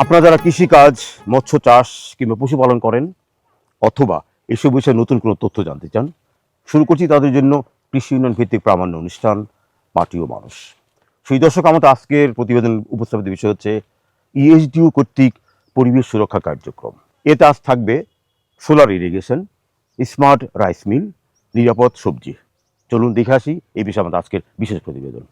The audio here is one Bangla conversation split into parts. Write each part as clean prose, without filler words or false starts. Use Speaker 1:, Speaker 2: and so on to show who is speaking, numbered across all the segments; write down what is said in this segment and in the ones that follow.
Speaker 1: আপনারা যারা কৃষিকাজ, মৎস্য চাষ কিংবা পশুপালন করেন অথবা এসব বিষয়ে নতুন কোনো তথ্য জানতে চান, শুরু করছি তাদের জন্য কৃষি উন্নয়ন ভিত্তিক প্রামাণ্য অনুষ্ঠান মাটি ও মানুষ। সেই দর্শক, আমাদের আজকের প্রতিবেদন উপস্থাপিত বিষয় হচ্ছে ইএসডিও কর্তৃক পরিবেশ সুরক্ষা কার্যক্রম। এতে আজ থাকবে solar irrigation, smart rice mill, নিরাপদ সবজি। চলুন দেখে আসি এই বিষয়ে আমাদের আজকের বিশেষ প্রতিবেদন।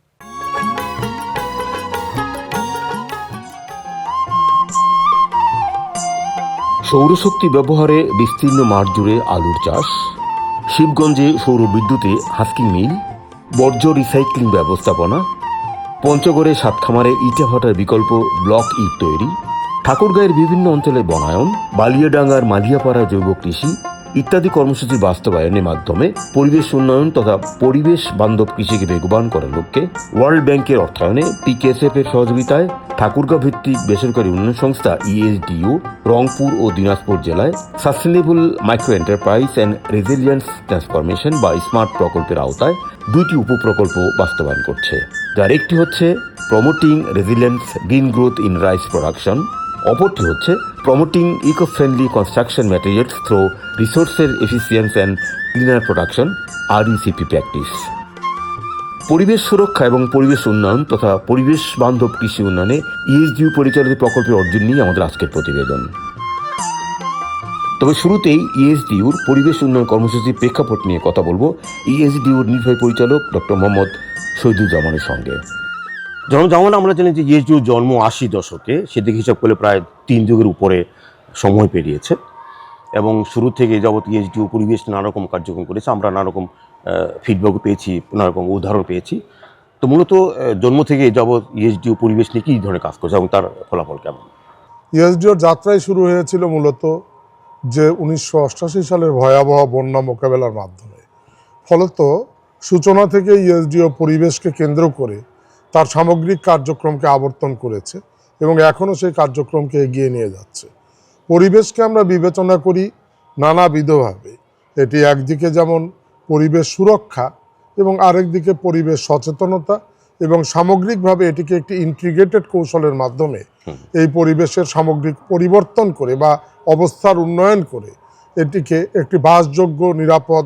Speaker 2: সৌরশক্তি ব্যবহারে বিস্তীর্ণ মাঠ জুড়ে আলুর চাষ, শিবগঞ্জে সৌর বিদ্যুতে হাস্কিং মিল, বর্জ্য রিসাইক্লিং ব্যবস্থাপনা, পঞ্চগড়ে সাতখামারে ইটা ভাটার বিকল্প ব্লক ইট তৈরি, ঠাকুরগাঁয়ের বিভিন্ন অঞ্চলে বনায়ন, বালিয়াডাঙ্গার মালিয়াপাড়া জৈব কৃষি ইত্যাদি কর্মসূচি বাস্তবায়নের মাধ্যমে পরিবেশ উন্নয়ন তথা পরিবেশ বান্ধব কৃষিকে বেগবান করার লক্ষ্যে ওয়ার্ল্ড ব্যাংকের অর্থায়নে পিকেএসএফ এর সহযোগিতায় ঠাকুরগাঁও ভিত্তিক বেসরকারি উন্নয়ন সংস্থা ইএসডিও রংপুর ও দিনাজপুর জেলায় sustainable micro enterprise and resilience transformation বা স্মার্ট প্রকল্পের আওতায় দুইটি উপপ্রকল্প বাস্তবায়ন করছে, যার একটি হচ্ছে promoting resilience green growth in rice production, অপরটি হচ্ছে promoting eco friendly construction materials through রিসোর্সের efficiency and cleaner production RECP practice. পরিবেশ সুরক্ষা এবং পরিবেশ উন্নয়ন তথা পরিবেশ বান্ধব কৃষি উন্নয়নে ইএসডিও পরিচালিত প্রকল্পের অর্জন নিয়ে আমাদের আজকের প্রতিবেদন। তবে শুরুতেই ইএসডিওর পরিবেশ উন্নয়ন কর্মসূচির প্রেক্ষাপট নিয়ে কথা বলবো ইএসডিওর নির্বাহী পরিচালক ডক্টর মোহাম্মদ শহীদুজ্জামানের সঙ্গে।
Speaker 1: যেমন আমরা জানি যে ইএসডিওর জন্ম 80 দশকে, সেদিকে হিসাব করলে প্রায় 3 যুগের উপরে সময় পেরিয়েছে এবং শুরু থেকে যাবৎ ইএসডিও পরিবেশ নানা রকম কার্যক্রম করেছে। আমরা নানা রকম ফিডব্যাকও পেয়েছি, নানা রকম উদাহরণ পেয়েছি। তো মূলত জন্ম থেকে যাবৎ ইএসডিও পরিবেশ নিয়ে কী ধরনের কাজ করছে এবং তার ফলাফল কেমন?
Speaker 3: ইএসডিওর যাত্রাই শুরু হয়েছিল মূলত যে 1988 সালের ভয়াবহ বন্যা মোকাবেলার মাধ্যমে। ফলত সূচনা থেকে ইএসডিও পরিবেশকে কেন্দ্র করে তার সামগ্রিক কার্যক্রমকে আবর্তন করেছে এবং এখনও সেই কার্যক্রমকে এগিয়ে নিয়ে যাচ্ছে। পরিবেশকে আমরা বিবেচনা করি নানাবিধভাবে। এটি একদিকে যেমন পরিবেশ সুরক্ষা এবং আরেক দিকে পরিবেশ সচেতনতা এবং সামগ্রিকভাবে এটিকে একটি ইন্টিগ্রেটেড কৌশলের মাধ্যমে এই পরিবেশের সামগ্রিক পরিবর্তন করে বা অবস্থার উন্নয়ন করে এটিকে একটি বাসযোগ্য নিরাপদ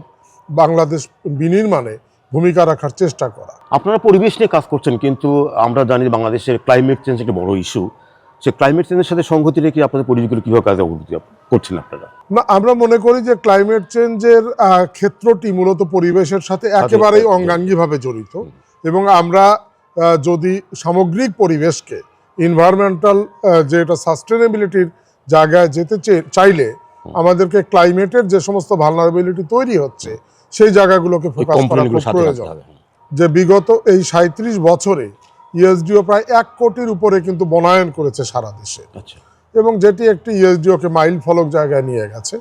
Speaker 3: বাংলাদেশ বিনির্মাণে ভূমিকা রাখার চেষ্টা করা।
Speaker 1: আপনারা পরিবেশ নিয়ে কাজ করছেন, কিন্তু আমরা জানি বাংলাদেশের ক্লাইমেট চেঞ্জ একটা বড় ইস্যু। সে ক্লাইমেট চেঞ্জের সাথে সংগতি রেখে আপনাদের পরিবেশগুলো কীভাবে কাজে অগ্রগতি করছেন আপনারা?
Speaker 3: না, আমরা মনে করি যে ক্লাইমেট চেঞ্জের ক্ষেত্রটি মূলত পরিবেশের সাথে একেবারেই অঙ্গাঙ্গিভাবে জড়িত এবং আমরা যদি সামগ্রিক পরিবেশকে এনভায়রনমেন্টাল যে এটা সাস্টেনেবিলিটির জায়গায় যেতে চাইলে আমাদেরকে ক্লাইমেটের যে সমস্ত ভালনারেবিলিটি তৈরি হচ্ছে সেই জায়গাগুলোকে ফোকাস করা খুব প্রয়োজন। যে বিগত এই 37 বছরে ইএসডিও প্রায় 1 কোটির উপরে কিন্তু বনায়ন করেছে সারা দেশে এবং যেটি একটি ইএসডিওকে মাইল ফলক জায়গায় নিয়ে গেছে।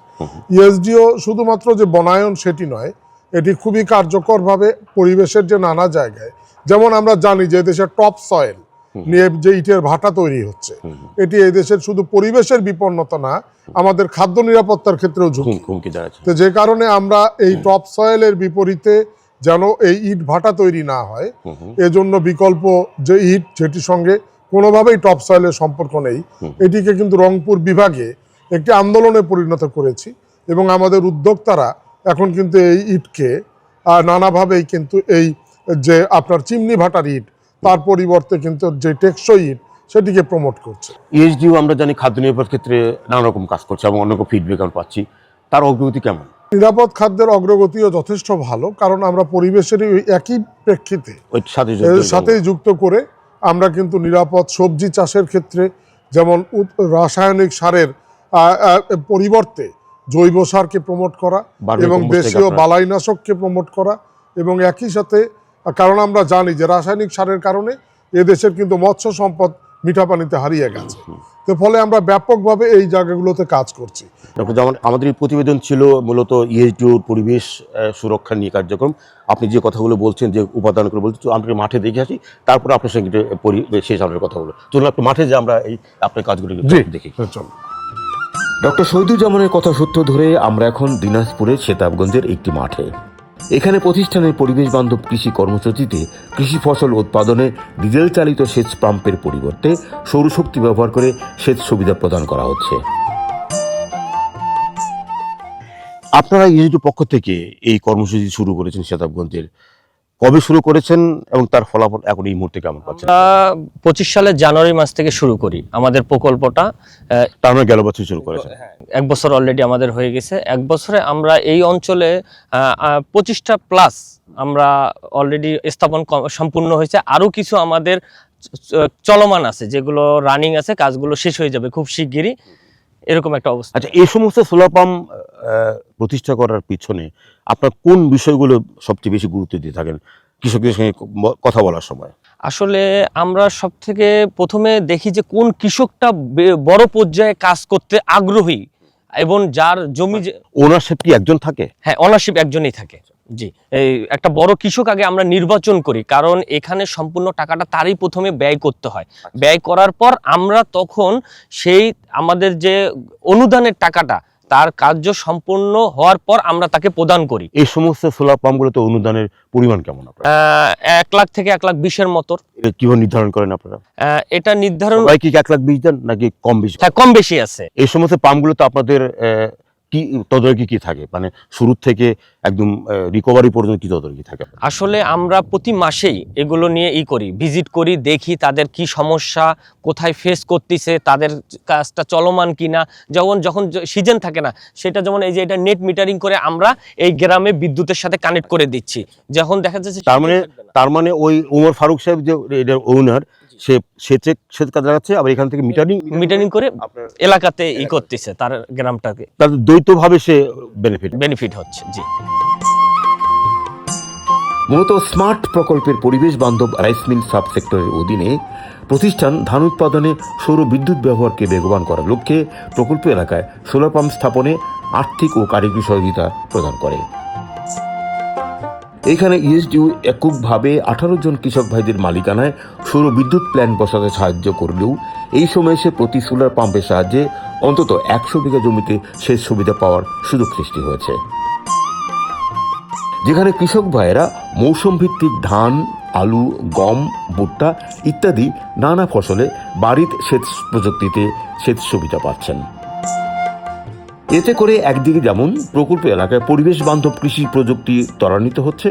Speaker 3: ইএসডিও শুধুমাত্র যে বনায়ন সেটি নয়, এটি খুবই কার্যকরভাবে পরিবেশের যে নানা জায়গায়, যেমন আমরা জানি যে দেশের টপ সয়েল নিয়ে যে ইটের ভাটা তৈরি হচ্ছে, এটি এই দেশের শুধু পরিবেশের বিপন্নতা না, আমাদের খাদ্য নিরাপত্তার ক্ষেত্রেও ঝুঁকি। তো যে কারণে আমরা এই টপ সয়েলের বিপরীতে যেন এই ইট ভাটা তৈরি না হয়, এজন্য বিকল্প যে ইট যেটির সঙ্গে কোনোভাবেই টপ সয়েলের সম্পর্ক নেই, এটিকে কিন্তু রংপুর বিভাগে একটি আন্দোলনে পরিণত করেছি এবং আমাদের উদ্যোক্তারা এখন কিন্তু এই ইটকে নানাভাবেই কিন্তু এই যে আপনার চিমনি ভাটার ইট তার পরিবর্তে কিন্তু যে টেকসই ইট সেটিকে প্রমোট করছে।
Speaker 1: ইএসডিও আমরা জানি খাদ্য নিরাপত্তার ক্ষেত্রে নানা রকম কাজ করছে এবং অনেক ফিডব্যাক আমরা পাচ্ছি। তার অগ্রগতি কেমন?
Speaker 3: নিরাপদ খাদ্যের অগ্রগতিও যথেষ্ট ভালো, কারণ আমরা পরিবেশের একই প্রেক্ষিতে সাথেই যুক্ত করে আমরা কিন্তু নিরাপদ সবজি চাষের ক্ষেত্রে যেমন রাসায়নিক সারের পরিবর্তে জৈব সারকে প্রমোট করা এবং দেশীয় বালাইনাশককে প্রমোট করা এবং একই সাথে, কারণ আমরা জানি যে রাসায়নিক সারের কারণে এদেশের কিন্তু মৎস্য সম্পদ মিঠা পানিতে হারিয়ে গেছে। তো ফলে আমরা ব্যাপকভাবে এই জায়গাগুলোতে কাজ করছি।
Speaker 1: যেমন আমাদের এই প্রতিবেদন ছিল মূলত ইএসডিওর পরিবেশ সুরক্ষা নিয়ে কার্যক্রম। আপনি যে কথাগুলো বলছেন, যে উপাদানগুলো বলছেন, আমরা মাঠে দেখে আসি, তারপরে আপনার সঙ্গে শেষ আমাদের কথা বলবো। চলুন আপনি মাঠে যে আমরা এই আপনার কাজগুলো দেখি।
Speaker 2: ডক্টর শহীদুজ্জামানের কথা সূত্র ধরে আমরা এখন দিনাজপুরের সেতাবগঞ্জের একটি মাঠে। এখানে প্রতিষ্ঠানের পরিবেশ বান্ধব কৃষি কর্মসূচিতে কৃষি ফসল উৎপাদনে ডিজেল চালিত সেচ পাম্পের পরিবর্তে সৌরশক্তি ব্যবহার করে সেচ সুবিধা প্রদান করা হচ্ছে।
Speaker 1: আপনারা ইউনিটির পক্ষ থেকে এই কর্মসূচি শুরু করেছেন শতাবগঞ্জের, কবে শুরু করেছেন এবং তার ফলাফল এখন এই মুহূর্তে কেমন পাচ্ছেন?
Speaker 4: 25 সালের জানুয়ারি মাস থেকে শুরু করি আমাদের প্রকল্পটা।
Speaker 1: তার মানে গেল বছর শুরু করেছেন।
Speaker 4: এক বছর অলরেডি আমাদের হয়ে গেছে। এক বছরে আমরা এই অঞ্চলে 25টা প্লাস আমরা অলরেডি স্থাপন সম্পূর্ণ হয়েছে। আরও কিছু আমাদের চলমান আছে, যেগুলো রানিং আছে, কাজগুলো শেষ হয়ে যাবে খুব শিগগিরই, এরকম একটা অবস্থা।
Speaker 1: আচ্ছা, এই সমস্ত সোলার পাম্প প্রতিষ্ঠা করার পিছনে আপনার কোন বিষয়গুলো সবচেয়ে বেশি গুরুত্ব দিয়ে থাকেন কৃষকদের সঙ্গে কথা বলার সময়?
Speaker 4: আসলে আমরা সব থেকে প্রথমে দেখি যে কোন কৃষকটা বড় পর্যায়ে কাজ করতে আগ্রহী এবং যার জমি
Speaker 1: ওনারশিপ কি একজন থাকে?
Speaker 4: হ্যাঁ, ওনারশিপ একজনই থাকে। জি, এই একটা বড় কৃষক আগে আমরা নির্বাচন করি, কারণ এখানে সম্পূর্ণ টাকাটা তারই প্রথমে ব্যয় করতে হয়। ব্যয় করার পর আমরা তখন সেই আমাদের যে অনুদানের টাকাটা তার কার্য সম্পূর্ণ হওয়ার পর আমরা তাকে প্রদান করি।
Speaker 1: এই সমস্ত সোলার পাম্পগুলোতে অনুদানের পরিমাণ কেমন?
Speaker 4: 1 লাখ থেকে 1 লাখ 20-এর মতো।
Speaker 1: কিভাবে নির্ধারণ করেন আপনারা?
Speaker 4: এটা নির্ধারণ
Speaker 1: কি 1 লাখ 20 দেন নাকি কম বেশি?
Speaker 4: হ্যাঁ, কম বেশি আছে।
Speaker 1: এই সমস্ত পাম্পগুলো তো আপনাদের কি তদারকি কি থাকে, মানে শুরু থেকে একদম রিকভারি পর্যন্ত কি তদারকি থাকে?
Speaker 4: আসলে আমরা প্রতি মাসেই এগুলো নিয়ে করি, ভিজিট করি, দেখি তাদের কি সমস্যা, কোথায় ফেস করতেছে, তাদের কাজটা চলমান কিনা। যখন সিজন থাকে না, সেটা যেমন এই যে এটা নেট মিটারিং করে আমরা এই গ্রামে বিদ্যুতের সাথে কানেক্ট করে দিচ্ছি। যখন দেখা যাচ্ছে
Speaker 1: তার মানে ওই ওমর ফারুক সাহেব যে এটার ওনার, সে কাজ লাগাচ্ছে, আবার এখান থেকে
Speaker 4: মিটারিং করে এলাকাতে করতেছে, তার গ্রামটাকে
Speaker 1: তাদের দ্বৈতভাবে সে
Speaker 4: বেনিফিট হচ্ছে। জি,
Speaker 2: মূলত স্মার্ট প্রকল্পের পরিবেশ বান্ধব রাইস মিল সাব সেক্টরের অধীনে প্রতিষ্ঠান ধান উৎপাদনে সৌর বিদ্যুৎ ব্যবহারকে বেগবান করার লক্ষ্যে প্রকল্প এলাকায় সোলার পাম্প স্থাপনে আর্থিক ও কারিগরি সহযোগিতা প্রদান করে। এখানে ইএসডিউ এককভাবে 18 জন কৃষক ভাইদের মালিকানায় সৌর বিদ্যুৎ প্ল্যান্ট বসাতে সাহায্য করলেও এই সময়ে সে প্রতি সোলার পাম্পের সাহায্যে অন্তত 100 বিঘা জমিতে সেচ সুবিধা পাওয়ার সুযোগ সৃষ্টি হয়েছে। যেখানে কৃষক ভাইয়েরা মৌসুম ভিত্তিক ধান, আলু, গম, ভুট্টা ইত্যাদি নানা ফসলে বাড়ির সেচ প্রযুক্তিতে সেচ সুবিধা পাচ্ছেন। এতে করে একদিকে যেমন প্রকল্প এলাকায় পরিবেশ বান্ধব কৃষি প্রযুক্তি ত্বরান্বিত হচ্ছে,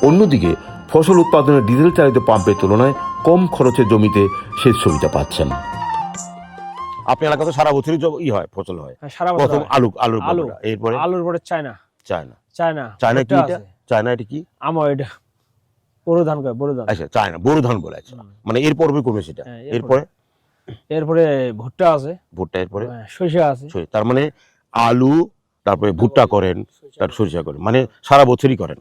Speaker 2: অন্যদিকে ফসল উৎপাদনের ডিজেল চালিত পাম্পের তুলনায় কম খরচে জমিতে সেচ সুবিধা পাচ্ছেন।
Speaker 1: আপনার এলাকা তো সারা বছরই হয়, ফসল হয়।
Speaker 4: সারা বছর
Speaker 1: প্রথম এরপরে
Speaker 4: আলুর পরে চায়না
Speaker 1: কি এটা? চায়না এটা কি?
Speaker 4: আমার এটা বোরো ধান করে, বোরো ধান।
Speaker 1: আচ্ছা, চায়না বোরো ধান বলে। আচ্ছা, মানে এর পর্বে করবে সেটা।
Speaker 4: এরপরে ভুট্টা আছে,
Speaker 1: ভুট্টা, এরপরে
Speaker 4: সরিষা আছে।
Speaker 1: তার মানে আলু, তারপরে ভুট্টা করেন, তার সরিষা করেন, মানে সারা বছরই করেন।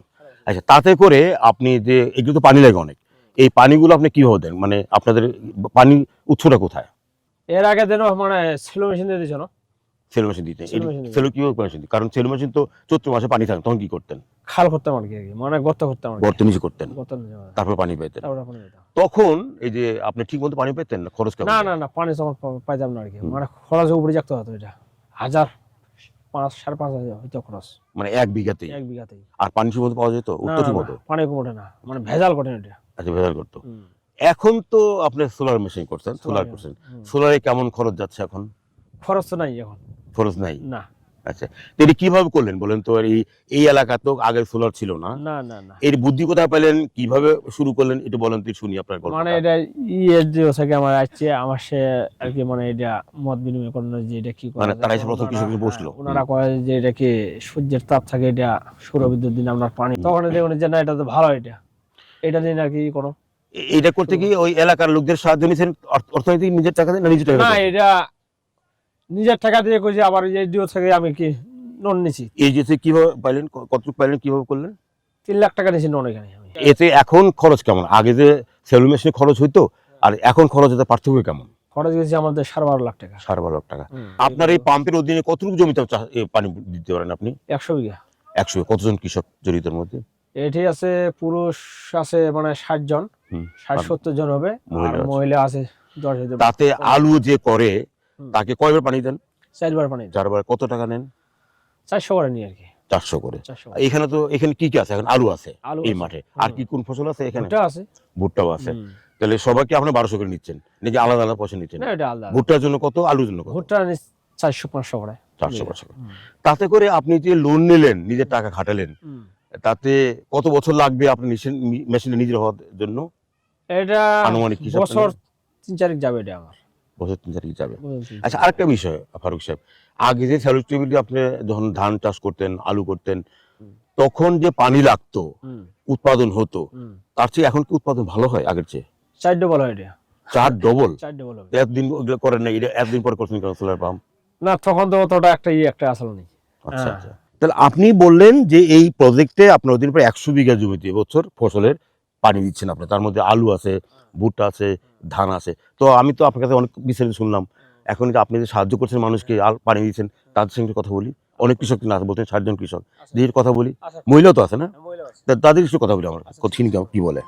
Speaker 1: আচ্ছা, তাতে করে আপনি যে এগুলো তো পানি লাগে অনেক, এই পানিগুলো আপনি কিভাবে দেন? মানে আপনাদের পানি উৎসটা কোথায়?
Speaker 4: এর আগে দেন মানে সেলো মেশিন দিয়ে দিছো না?
Speaker 1: সেলো মেশিন দিতে? সেলো কিভাবে মেশিন? কারণ সেলো মেশিন তো চৈত্র মাসে পানি থাকে, তখন কি করতেন?
Speaker 4: খাল করতাম আর কি, মানে গর্ত করতাম,
Speaker 1: গর্ত নিচে করতেন, তারপর পানি পেতেন। তখন এই যে আপনি ঠিক মতো পানি পেতেন না? খরচ কেমন?
Speaker 4: না, পানি তখন পাইতাম না আর কি, মানে খরচ উপরে যাকতে হতো। এটা 5,000-5,500 হইতো খরচ,
Speaker 1: মানে এক বিঘাতেই। আর পানি ঠিক মতো পাওয়া যেত? উত্তর ঠিক মতো
Speaker 4: পানি কমে না, মানে ভেজাল করে এটা।
Speaker 1: আচ্ছা, ভেজাল করতো। এখন তো আপনি সোলার মেশিন করছেন, সোলারে কেমন খরচ যাচ্ছে এখন?
Speaker 4: খরচ তো নাই এখন,
Speaker 1: খরচ নাই
Speaker 4: না।
Speaker 1: আচ্ছা, তো এটা কিভাবে করলেন বলেন তো? এই এলাকা তো আগে সোলার ছিল না। এর বুদ্ধি কোথায় পেলেন, কিভাবে শুরু করলেন, এটা বলেন তো, শুনি আপনার গল্প।
Speaker 4: মানে এটা ইএসডিও থেকে আমার আসছে, আমার সে আর কি, মানে এটা মত বিনিময় করেন যে এটা কি করে,
Speaker 1: মানে তারা এসে প্রথম কৃষকের বসলো,
Speaker 4: ওনারা কয় যে এটা কি সূর্যের তাপ থাকে, এটা সৌর বিদ্যুৎ দিন আপনার পানি। তখন দেখুন যে না, এটা তো ভালো, এটা নিয়ে আর কি কোনো।
Speaker 1: এটা করতে গিয়ে ওই এলাকার লোকদের সাহায্য নিয়েছেন, অর্থনৈতিক নিজের টাকা দিয়ে না নিজের টাকা?
Speaker 4: না, এটা নিজের টাকা দিয়ে কইছি। আবার এই ডিও থেকে আমি কি লোন নিছি।
Speaker 1: এই যে কিভাবে পাইলেন, কতটুকু পাইলেন, কিভাবে করলেন?
Speaker 4: 3 লাখ টাকা নিয়েছি লোন এখানে।
Speaker 1: এতে এখন খরচ কেমন? আগে যে সেলো মেশিনে খরচ হইতো আর এখন খরচ হতে পার্থক্য কেমন?
Speaker 4: খরচ গেছে আমাদের 12.5 লাখ টাকা।
Speaker 1: 12.5 লাখ টাকা। আপনার এই পাম্পের অধীনে কতটুকু জমিতে পানি দিতে পারেন আপনি?
Speaker 4: 100 বিঘা।
Speaker 1: 100? কতজন কৃষক জড়িত এর মধ্যে?
Speaker 4: এটি আছে পুরুষ আছে মানে 60 জন, 60-70 জন হবে, আর মহিলা আছে 10 জন।
Speaker 1: তাতে আলু যে করে তাকে কয়বার পানি দেন?
Speaker 4: 4 বার পানি।
Speaker 1: 4 বার। কত টাকা নেন?
Speaker 4: 400 করে নিই আর কি।
Speaker 1: 400 করে।
Speaker 5: 400
Speaker 1: এখানে তো এখানে কি কি আছে? এখন আলু আছে
Speaker 5: আলু
Speaker 1: এই
Speaker 5: আছে।
Speaker 1: মাঠে, আর কি কোন ফসল আছে এখানে?
Speaker 5: ভুট্টা আছে।
Speaker 1: ভুট্টাও আছে। তাহলে সবাইকে আপনি 1200 করে নিচ্ছেন নাকি আলাদা আলাদা পয়সা নিচ্ছেন?
Speaker 5: না, এটা আলাদা।
Speaker 1: ভুট্টার জন্য কত, আলুর জন্য কত?
Speaker 5: ভুট্টা 400-500 করে।
Speaker 1: 400 করে। তাতে করে আপনি যে লোন নিলেন, নিজের টাকা খাটালেন, তাতে কত বছর লাগবে আপনি মেশিনটা নিজের হওয়ার জন্য?
Speaker 5: এটা
Speaker 1: আনুমানিক হিসাব
Speaker 5: বছর
Speaker 1: করলে?
Speaker 5: 3-4 যাবে এটা আমার।
Speaker 1: বছর 3-4 যাবে।
Speaker 5: বছর 3-4
Speaker 1: আচ্ছা, আরেকটা বিষয় ফারুক সাহেব, আগে যে স্যালুটেবিলিটি আপনি যখন ধান চাষ করতেন, আলু করতেন, তখন যে পানি লাগতো, উৎপাদন হতো, তার চেয়ে এখন কি উৎপাদন ভালো হয় আগের চেয়ে?
Speaker 5: 4 ডবল হয় এটা।
Speaker 1: 4 ডবল?
Speaker 5: 4 ডবল হবে।
Speaker 1: একদিন ওগুলো করেন না, এটা একদিন পর করছেন কেন সোলার পাম্প?
Speaker 5: না, তখন তো অতটা একটা আসলে নেই।
Speaker 1: আচ্ছা আচ্ছা। তাহলে আপনি বললেন যে এই প্রজেক্টে আপনার অধীনে প্রায় 100 বিঘা জমিতে এবছর ফসলের পানি দিচ্ছেন আপনি, তার মধ্যে আলু আছে, ভুট্টা আছে, ধান আছে। তো আমি তো আপনার কাছে অনেক বিস্তারিত শুনলাম, এখন যে আপনি যে সাহায্য করছেন মানুষকে পানি দিচ্ছেন, তাদের সঙ্গে কথা বলি। অনেক কৃষক না আছে, বলছেন 60 জন কৃষক, দিয়ে কথা বলি। মহিলাও তো আছে না? তাদের কিছু কথা বলি, আমার কঠিন কি বলে।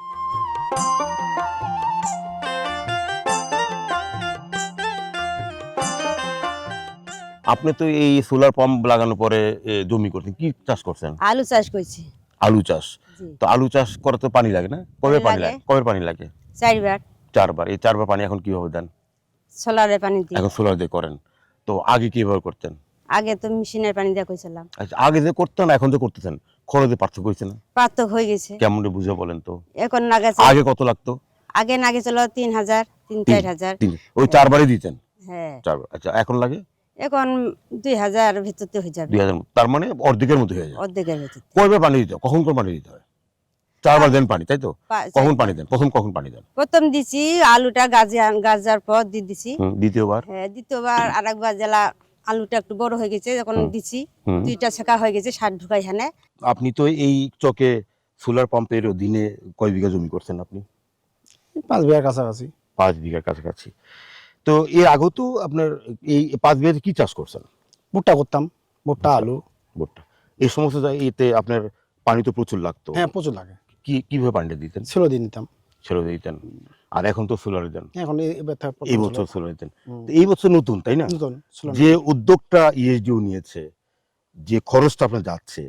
Speaker 1: আপনি তো এই সোলার পাম্প লাগানোর পরে জমি করছেন, কি চাষ করছেন?
Speaker 6: আলু চাষ করছি।
Speaker 1: আলু চাষ।
Speaker 6: জি।
Speaker 1: তো আলু চাষ করা তো পানি লাগে না? কবে পানি লাগে? কবে পানি লাগে?
Speaker 6: 4 বার।
Speaker 1: 4 বার। এই 4 বার পানি এখন কিভাবে দেন?
Speaker 6: সোলারে পানি দিই।
Speaker 1: এখন সোলার দিয়ে করেন। তো আগে কিভাবে করতেন?
Speaker 6: আগে তো মেশিনের পানি দিয়ে কইছিলাম।
Speaker 1: আচ্ছা, আগে যে করতেন এখন যে করতেছেন, খরচে পার্থক্য হয়েছে না?
Speaker 6: পার্থক্য হয়ে গেছে।
Speaker 1: কেমন বুঝে বলেন তো।
Speaker 6: এখন নাগাছে
Speaker 1: আগে কত লাগতো?
Speaker 6: আগে নাগে ছিল 3000, 3-4 হাজার।
Speaker 1: ওই 4 বারই দিতেন?
Speaker 6: হ্যাঁ।
Speaker 1: 4 বার। আচ্ছা, এখন লাগে?
Speaker 6: এখন 2000 ভিতরতে হয়ে যাবে।
Speaker 1: 2000, তার মানে অর্ধেকের মতো হয়ে যায়।
Speaker 6: অর্ধেকের ভিতর।
Speaker 1: কয়বার পানি দিতে হয়? কখন পানি দিতে হয়? 4 বার দেন পানি, তাই তো? কখন পানি দেন? কখন পানি দেন?
Speaker 6: প্রথম দিছি আলুটা গাজার পর দিছি।
Speaker 1: দ্বিতীয়বার?
Speaker 6: হ্যাঁ, দ্বিতীয়বার আরেকবার জেলা আলুটা একটু বড় হয়ে গেছে যখন দিছি, 2টা ছেঁকা হয়ে গেছে, সার ঢুকাই হানে।
Speaker 1: আপনি তো এই চকে সোলার পাম্পের অধীনে কয় বিঘা জমি করছেন আপনি?
Speaker 5: 5 বিঘার কাছাকাছি।
Speaker 1: 5 বিঘার কাছাকাছি। তো এর আগেও তো আপনার এই 5 বিঘাতে কি চাষ করছেন?
Speaker 5: ভুট্টা করতাম, ভুট্টা, আলু।
Speaker 1: ভুট্টা। এই সমস্ত এতে আপনার পানি তো প্রচুর লাগতো।
Speaker 5: হ্যাঁ, প্রচুর লাগে।
Speaker 1: কিভাবে পানিটা দিতেন?
Speaker 5: ছিল দিয়ে নিতাম।
Speaker 1: ছেড়ে দিতেন। আর এখন তো সোলারে দেন।
Speaker 5: এখন
Speaker 1: এই বছর সোলারে দেন। তো এই বছর নতুন, তাই না?
Speaker 5: নতুন ছিল।
Speaker 1: যে উদ্যোগটা ইএসডিও নিয়েছে, যে খরচটা আপনার যাচ্ছে,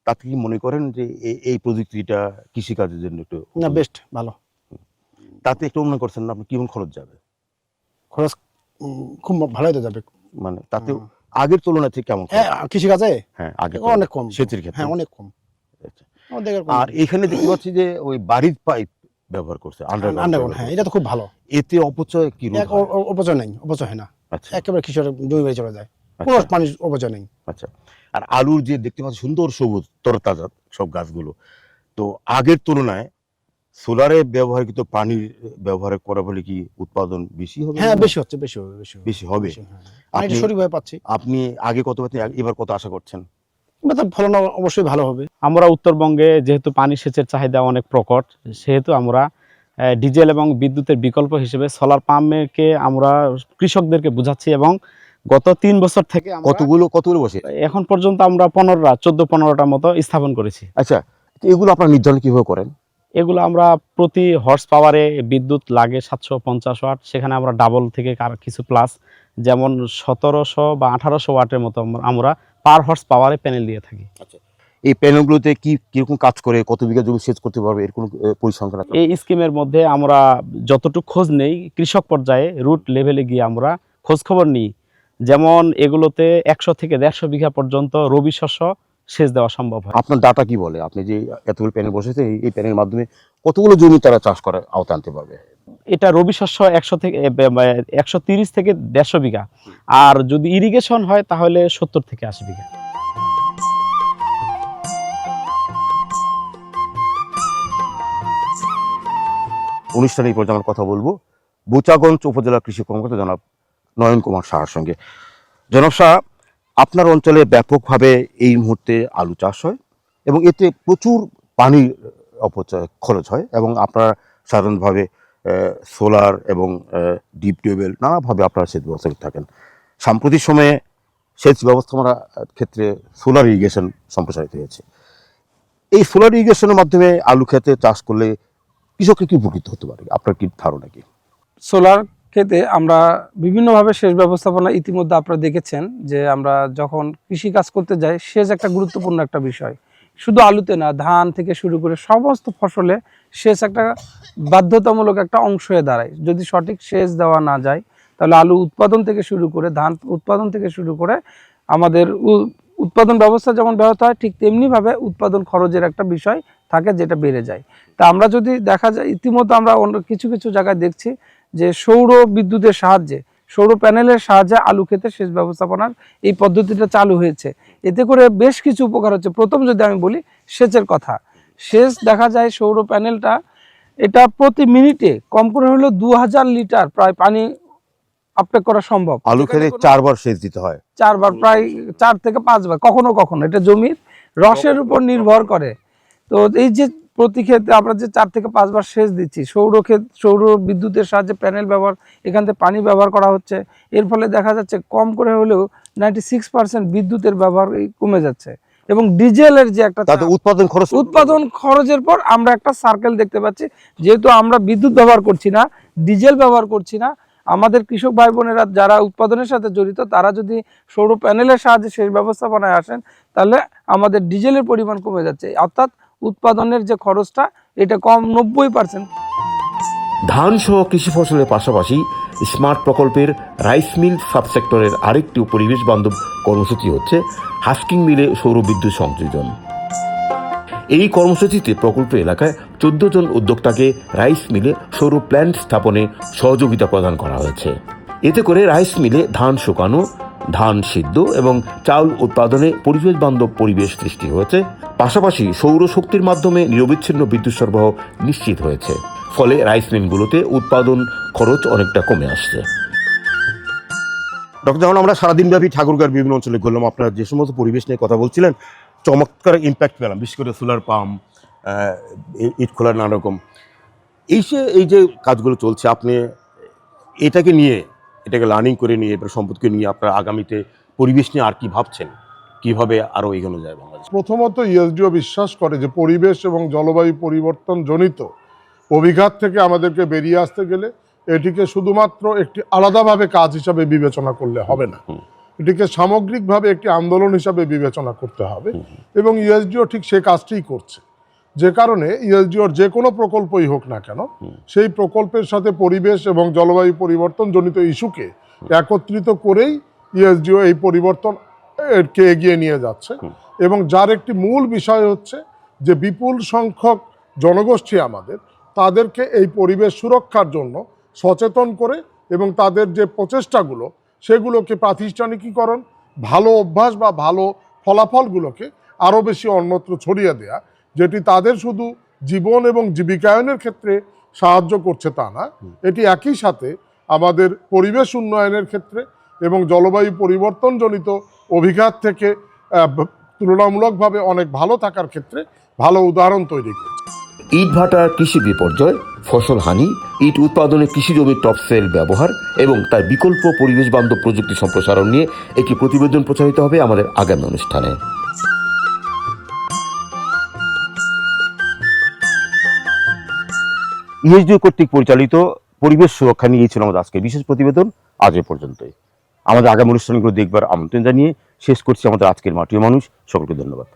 Speaker 1: তাতে কি মনে করেন যে এই প্রযুক্তিটা কৃষিকাজের জন্য একটু
Speaker 5: না, বেস্ট, ভালো।
Speaker 1: তাতে একটু মনে করছেন না আপনি কেমন খরচ যাবে?
Speaker 5: খরচ খুব ভালোই তো যাবে।
Speaker 1: মানে তাতে আগের তুলনায় ঠিক কেমন?
Speaker 5: হ্যাঁ, কৃষিকাজে
Speaker 1: হ্যাঁ, আগে
Speaker 5: অনেক কম।
Speaker 1: সেচের ক্ষেত্রে।
Speaker 5: হ্যাঁ, অনেক কম।
Speaker 1: আর এখানে দেখতে পাচ্ছি যে ওই বাড়ির পাইপ ব্যবহার করছে,
Speaker 5: আন্ডারগ্রাউন্ড। হ্যাঁ, এটা তো খুব ভালো।
Speaker 1: এতে অপচয় কি রোধ হয়?
Speaker 5: অপচয় নেই, অপচয় হয় না।
Speaker 1: আচ্ছা
Speaker 5: একেবারে কৃষকের জমি বাড়ি চলে যায়, কোনো পানির অপচয় নেই।
Speaker 1: আচ্ছা। আর আলুর যে দেখতে পাচ্ছি সুন্দর সবুজ তরতাজা সব গাছগুলো, তো আগের তুলনায় সোলারে ব্যবহৃত পানির ব্যবহার করা বলে কি উৎপাদন বেশি হবে?
Speaker 5: হ্যাঁ, বেশি হচ্ছে, বেশি হবে,
Speaker 1: বেশি হবে।
Speaker 5: পানিটা সঠিকভাবে পাচ্ছি।
Speaker 1: আপনি আগে কত পাচ্ছেন, এবার কত আশা করছেন?
Speaker 5: এবার তো ফলন অবশ্যই ভালো হবে।
Speaker 7: আমরা উত্তরবঙ্গে যেহেতু পানি সেচের চাহিদা অনেক প্রকট, সেহেতু আমরা ডিজেল এবং বিদ্যুতের বিকল্প হিসেবে সোলার পাম্পকে আমরা কৃষকদেরকে বুঝাচ্ছি এবং গত 3 বছর থেকে
Speaker 1: কতগুলো বসে
Speaker 7: এখন পর্যন্ত আমরা 14-15টার মতো স্থাপন করেছি।
Speaker 1: আচ্ছা, তো এগুলো আপনারা নির্ধারণ কিভাবে করেন?
Speaker 7: এগুলো আমরা প্রতি হর্স পাওয়ারে বিদ্যুৎ লাগে 750 ওয়াট, সেখানে আমরা ডাবল থেকে কিছু প্লাস, যেমন 1700 বা 1800 ওয়াটের মতো আমরা পার হর্স পাওয়ারে প্যানেল দিয়ে থাকি।
Speaker 1: আচ্ছা, এই প্যানেলগুলোতে কিরকম কাজ করে, কত বিঘা জমি সেচ করতে পারবে, এর কোনো পরিসংখ্যান আছে?
Speaker 7: এই স্কিমের মধ্যে আমরা যতটুকু খোঁজ নেই, কৃষক পর্যায়ে রুট লেভেলে গিয়ে আমরা খোঁজ খবর নিই। যেমন এগুলোতে 100 থেকে 150 বিঘা পর্যন্ত রবি শস্য সেচ দেওয়া সম্ভব হয়।
Speaker 1: আপনার ডাটা কি বলে? আপনি যে এতগুলো প্যানেল বসেছে, এই প্যানেলের মাধ্যমে কতগুলো জমি তারা চাষ করার আওতায় আনতে পারবে?
Speaker 7: এটা রবি শস্য 130 থেকে 150 বিঘা, আর যদি ইরিগেশন হয় তাহলে 70 থেকে 80 বিঘা।
Speaker 1: অনুষ্ঠানে এই পর্যায়ে আমরা কথা বলবো বোচাগঞ্জ উপজেলা কৃষি কর্মকর্তা জনাব নয়ন কুমার সাহার সঙ্গে। জনাব শাহ, আপনার অঞ্চলে ব্যাপকভাবে এই মুহূর্তে আলু চাষ হয় এবং এতে প্রচুর পানির অপচয় খরচ হয়, এবং আপনারা সাধারণভাবে সোলার এবং ডিপ টিউবওয়েল নানাভাবে আপনারা সেচ ব্যবস্থা করে থাকেন। সাম্প্রতিক সময়ে সেচ ব্যবস্থাপনার ক্ষেত্রে সোলার ইরিগেশন সম্প্রসারিত হয়েছে। এই সোলার ইরিগেশনের মাধ্যমে আলু খেতে চাষ করলে কৃষককে কি উপকৃত হতে পারে, আপনার কি ধারণা কি?
Speaker 8: সোলার ক্ষেত্রে আমরা বিভিন্নভাবে সেচ ব্যবস্থাপনা ইতিমধ্যে আপনারা দেখেছেন যে আমরা যখন কৃষি কাজ করতে যাই সেচ একটা গুরুত্বপূর্ণ একটা বিষয়। শুধু আলুতে না, ধান থেকে শুরু করে সমস্ত ফসলে সেচ একটা বাধ্যতামূলক একটা অংশ হয়ে দাঁড়ায়। যদি সঠিক সেচ দেওয়া না যায় তাহলে আলু উৎপাদন থেকে শুরু করে ধান উৎপাদন থেকে শুরু করে আমাদের উৎপাদন ব্যবস্থা যেমন ব্যাহত হয়, ঠিক তেমনিভাবে উৎপাদন খরচের একটা বিষয় থাকে যেটা বেড়ে যায়। তা আমরা যদি দেখা যায় ইতিমধ্যে আমরা অন্য কিছু কিছু জায়গায় দেখছি যে সৌর বিদ্যুতের সাহায্যে, সৌর প্যানেলের সাহায্যে আলু ক্ষেতে সেচ ব্যবস্থাপনার এই পদ্ধতিটা চালু হয়েছে। এতে করে বেশ কিছু উপকার হচ্ছে। প্রথম যদি আমি বলি সেচের কথা, সেচ দেখা যায় সৌর প্যানেলটা এটা প্রতি মিনিটে কম করে হলেও 2000 লিটার প্রায় পানি আপটেক করা সম্ভব।
Speaker 1: আলু খেতে 4 বার সেচ দিতে হয়,
Speaker 8: 4 বার, প্রায় 4 থেকে 5 বার, কখনো কখনো এটা জমির রসের উপর নির্ভর করে। তো এই যে প্রতি ক্ষেত্রে আমরা যে 4 থেকে 5 বার সেচ দিচ্ছি, সৌর বিদ্যুতের সাহায্যে প্যানেল ব্যবহার, এখান থেকে পানি ব্যবহার করা হচ্ছে, এর ফলে দেখা যাচ্ছে কম করে হলেও 96% বিদ্যুতের ব্যবহার কমে যাচ্ছে। এবং ডিজেলের যে একটা
Speaker 1: তাতে
Speaker 8: উৎপাদন খরচের পর আমরা একটা সার্কেল দেখতে পাচ্ছি। যেহেতু আমরা বিদ্যুৎ ব্যবহার করছি না, ডিজেল ব্যবহার করছি না, আমাদের কৃষক ভাই বোনেরা যারা উৎপাদনের সাথে জড়িত তারা যদি সৌর প্যানেলের সাহায্যে সেচ ব্যবস্থাপনায় আসেন তাহলে আমাদের ডিজেলের পরিমাণ কমে যাচ্ছে, অর্থাৎ উৎপাদনের যে খরচটা এটা কম 90%।
Speaker 2: ধান সহ কৃষি ফসলের পাশাপাশি স্মার্ট প্রকল্পের রাইস মিল সাবসেক্টরের আরেকটি পরিবেশ বান্ধব কর্মসূচি হচ্ছে হাস্কিং মিলে সৌর বিদ্যুৎ সংযোজন। এই কর্মসূচিতে প্রকল্প এলাকায় 14 জন উদ্যোক্তাকে রাইস মিলে সৌর প্ল্যান্ট স্থাপনে সহযোগিতা প্রদান করা হয়েছে। এতে করে রাইস মিলে ধান শুকানো, ধান সিদ্ধ এবং চাউল উৎপাদনে পরিবেশ বান্ধব পরিবেশ সৃষ্টি হয়েছে। পাশাপাশি সৌরশক্তির মাধ্যমে নিরবিচ্ছিন্ন বিদ্যুৎ সরবরাহ নিশ্চিত হয়েছে। ফলে রাইস মিলগুলোতে উৎপাদন খরচ অনেকটা কমে আসছে।
Speaker 1: ডক্টর, যখন আমরা সারাদিন ব্যাপী ঠাকুরগাঁর বিভিন্ন অঞ্চলে ঘুরলাম, আপনারা যে সমস্ত পরিবেশ নিয়ে কথা বলছিলেন, চমৎকার ইম্প্যাক্ট পেলাম, বিশেষ করে সোলার পাম্প, ইট খোলার নানা রকম এই যে কাজগুলো চলছে, আপনি এটাকে লার্নিং করে নিয়ে, এবার সম্পদকে নিয়ে আপনার আগামীতে পরিবেশ নিয়ে আর কি ভাবছেন, কিভাবে আরও এগোনো যায় বাংলাদেশ?
Speaker 3: প্রথমত ইএসডিও বিশ্বাস করে যে পরিবেশ এবং জলবায়ু পরিবর্তন জনিত অভিঘাত থেকে আমাদেরকে বেরিয়ে আসতে গেলে এটিকে শুধুমাত্র একটি আলাদাভাবে কাজ হিসাবে বিবেচনা করলে হবে না, এটিকে সামগ্রিকভাবে একটি আন্দোলন হিসাবে বিবেচনা করতে হবে। এবং ইএসডিও ঠিক সে কাজটিই করছে। যে কারণে ইএসডিওর যে কোনো প্রকল্পই হোক না কেন, সেই প্রকল্পের সাথে পরিবেশ এবং জলবায়ু পরিবর্তন জনিত ইস্যুকে একত্রিত করেই ইএসডিও এই পরিবর্তনকে এগিয়ে নিয়ে যাচ্ছে। এবং যার একটি মূল বিষয় হচ্ছে যে বিপুল সংখ্যক জনগোষ্ঠী আমাদের, তাদেরকে এই পরিবেশ সুরক্ষার জন্য সচেতন করে এবং তাদের যে প্রচেষ্টাগুলো সেগুলোকে প্রাতিষ্ঠানিকীকরণ, ভালো অভ্যাস বা ভালো ফলাফলগুলোকে আরও বেশি অন্যত্র ছড়িয়ে দেয়া, যেটি তাদের শুধু জীবন এবং জীবিকায়নের ক্ষেত্রে সাহায্য করছে তা না, এটি একই সাথে আমাদের পরিবেশ উন্নয়নের ক্ষেত্রে এবং জলবায়ু পরিবর্তনজনিত অভিঘাত থেকে তুলনামূলকভাবে অনেক ভালো থাকার ক্ষেত্রে ভালো উদাহরণ তৈরি করছে।
Speaker 2: ইট ভাটার কৃষি বিপর্যয়, ফসল হানি, ইট উৎপাদনে কৃষি জমির টপসেল ব্যবহার এবং তার বিকল্প পরিবেশ বান্ধব প্রযুক্তি সম্প্রসারণ নিয়ে একটি প্রতিবেদন প্রচারিত হবে আমাদের আগামী অনুষ্ঠানে।
Speaker 1: ইএসডিও কর্তৃক পরিচালিত পরিবেশ সুরক্ষা নিয়ে ছিল আমাদের আজকের বিশেষ প্রতিবেদন। আজ এ পর্যন্তই। আমাদের আগামী অনুষ্ঠানগুলো দেখবার আমন্ত্রণ জানিয়ে শেষ করছি আমাদের আজকের মাটির মানুষ। সকলকে ধন্যবাদ।